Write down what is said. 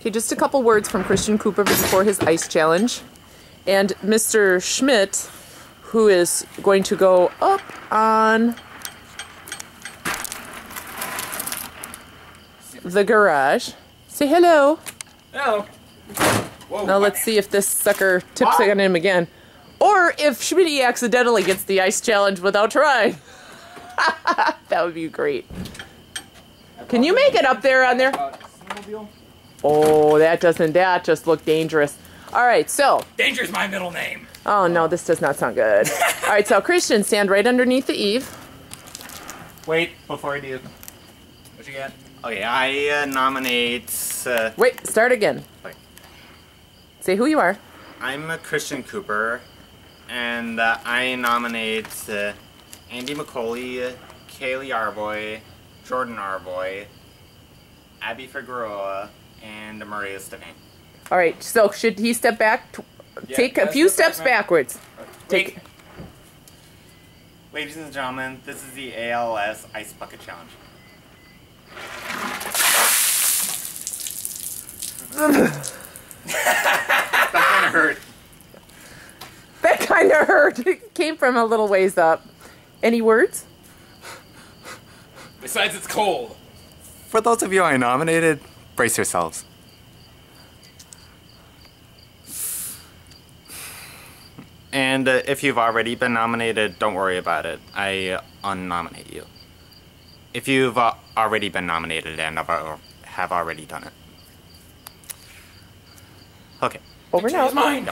Okay, just a couple words from Christian Cooper before his ice challenge. And Mr. Schmidt, who is going to go up on the garage. Say hello. Hello. Whoa. Now let's see if this sucker tips on him again. Or if Schmitty accidentally gets the ice challenge without trying. That would be great. Can you make it up there on there? Oh, that just look dangerous. All right, so. Danger's my middle name. Oh, no, this does not sound good. All right, so Christian, stand right underneath the eave. Wait, before I do. What you got? Okay, I nominate... Wait, start again. Wait. Say who you are. I'm Christian Cooper, and I nominate Andy McCauley, Kaylee Arboy, Jordan Arboy, Abby Figueroa, and Maria Stefan. All right, so should he step back? Take a few steps backwards. Wait. Ladies and gentlemen, this is the ALS Ice Bucket Challenge. That kind of hurt. That kind of hurt. It came from a little ways up. Any words? Besides, it's cold. For those of you I nominated, brace yourselves. And if you've already been nominated, don't worry about it. I unnominate you. If you've already been nominated and have already done it. Okay. Over now. Mine.